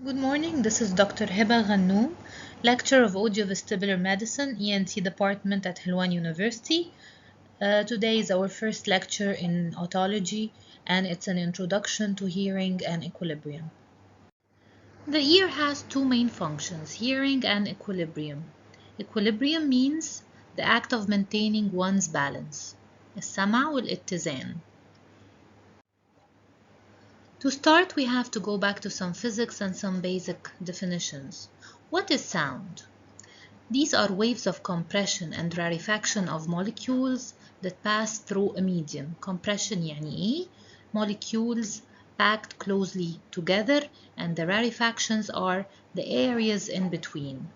Good morning, this is Dr. Hiba Ghannoum, Lecturer of Audiovestibular Medicine, ENT Department at Helwan University. Today is our first lecture in otology and it's an introduction to hearing and equilibrium. The ear has two main functions, hearing and equilibrium. Equilibrium means the act of maintaining one's balance. السمع والاتزان. To start, we have to go back to some physics and some basic definitions. What is sound? These are waves of compression and rarefaction of molecules that pass through a medium. Compression يعني إيه؟ Molecules packed closely together, and the rarefactions are the areas in between.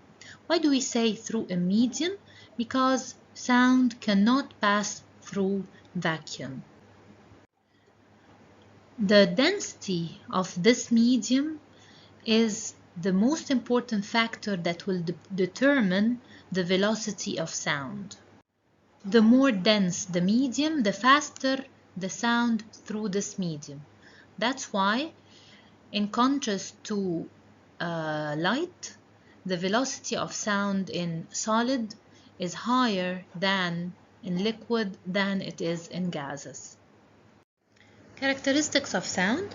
Why do we say through a medium? Because sound cannot pass through vacuum. The density of this medium is the most important factor that will determine the velocity of sound. The more dense the medium, the faster the sound through this medium. That's why, in contrast to light, the velocity of sound in solid is higher than in liquid than it is in gases. Characteristics of sound.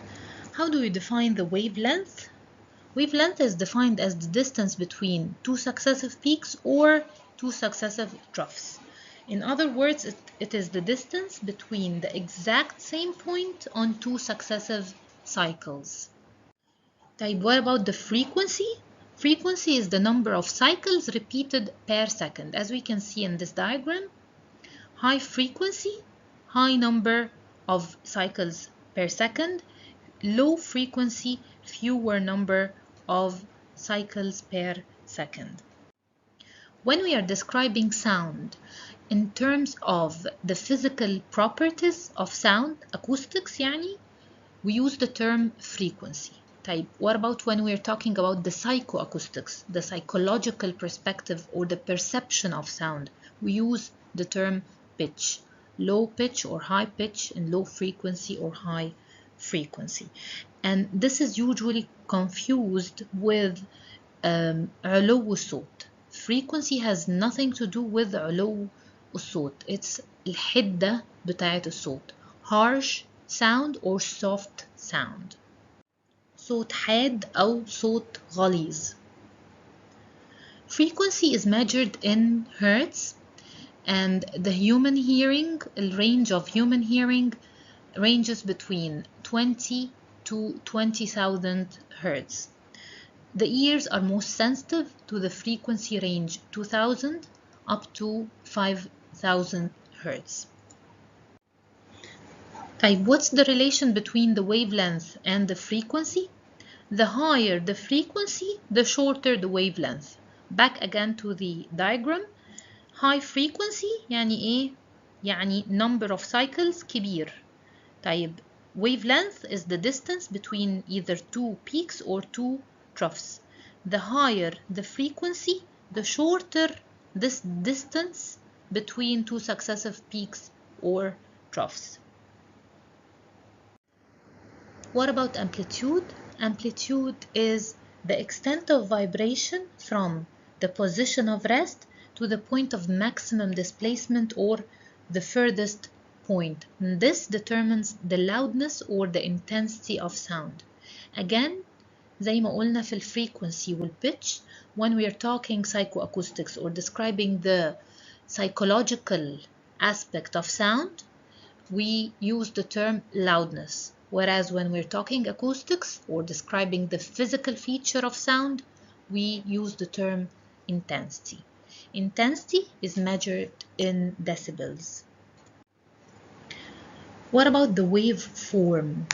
How do we define the wavelength? Wavelength is defined as the distance between two successive peaks or two successive troughs. In other words, it is the distance between the exact same point on two successive cycles. What about the frequency? Frequency is the number of cycles repeated per second. As we can see in this diagram, high frequency, high number of cycles per second, low frequency, fewer number of cycles per second. When we are describing sound in terms of the physical properties of sound, acoustics يعني, we use the term frequency. What about when we are talking about the psychoacoustics, the psychological perspective or the perception of sound? We use the term pitch, low pitch or high pitch, and low frequency or high frequency. And this is usually confused with علو الصوت. Frequency has nothing to do with علو الصوت. It's الحدة بتاعة الصوت. Harsh sound or soft sound. صوت حاد أو صوت غليظ. Frequency is measured in hertz, and the human hearing, the range of human hearing ranges between 20 to 20,000 hertz. The ears are most sensitive to the frequency range 2000 up to 5000 hertz. What's the relation between the wavelength and the frequency? The higher the frequency, the shorter the wavelength. Back again to the diagram. High frequency يعني إيه؟ يعني number of cycles كبير. Wavelength is the distance between either two peaks or two troughs. The higher the frequency, the shorter this distance between two successive peaks or troughs. What about amplitude? Amplitude is the extent of vibration from the position of rest to the point of maximum displacement or the furthest point. This determines the loudness or the intensity of sound. Again, زي ما قلنا في frequency والpitch, when we are talking psychoacoustics or describing the psychological aspect of sound, we use the term loudness. Whereas when we're talking acoustics or describing the physical feature of sound, we use the term intensity. Intensity is measured in decibels. What about the wave form?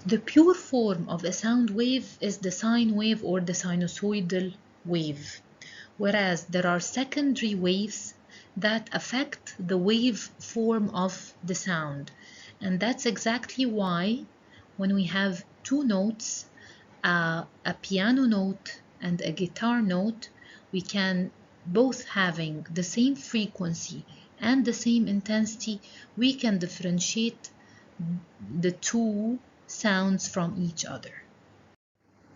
The pure form of a sound wave is the sine wave or the sinusoidal wave, whereas there are secondary waves that affect the wave form of the sound. And that's exactly why when we have two notes, a piano note and a guitar note, we can both having the same frequency and the same intensity, we can differentiate the two sounds from each other.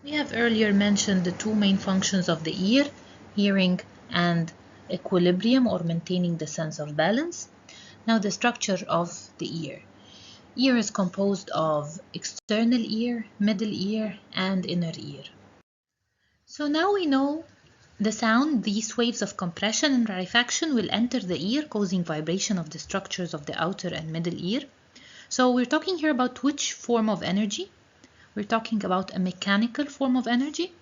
We have earlier mentioned the two main functions of the ear, hearing and equilibrium or maintaining the sense of balance. Now the structure of the ear. Ear is composed of external ear, middle ear, and inner ear. So now we know the sound, these waves of compression and rarefaction will enter the ear, causing vibration of the structures of the outer and middle ear. So we're talking here about which form of energy? We're talking about a mechanical form of energy.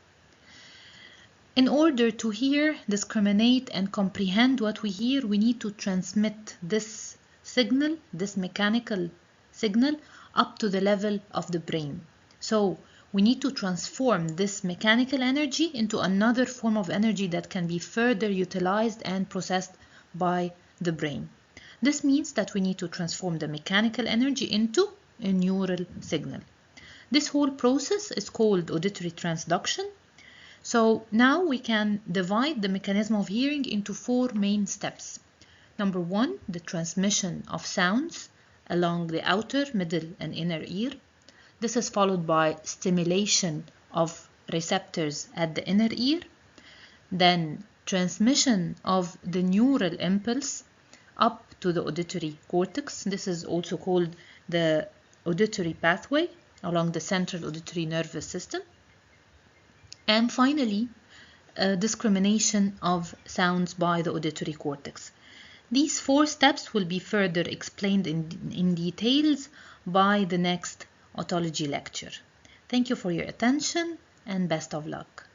In order to hear, discriminate, and comprehend what we hear, we need to transmit this signal, this mechanical signal, up to the level of the brain. So we need to transform this mechanical energy into another form of energy that can be further utilized and processed by the brain. This means that we need to transform the mechanical energy into a neural signal. This whole process is called auditory transduction. So now we can divide the mechanism of hearing into four main steps. Number one, the transmission of sounds along the outer, middle, and inner ear. This is followed by stimulation of receptors at the inner ear. Then transmission of the neural impulse up to the auditory cortex. This is also called the auditory pathway along the central auditory nervous system. And finally, discrimination of sounds by the auditory cortex. These four steps will be further explained in details by the next otology lecture. Thank you for your attention and best of luck.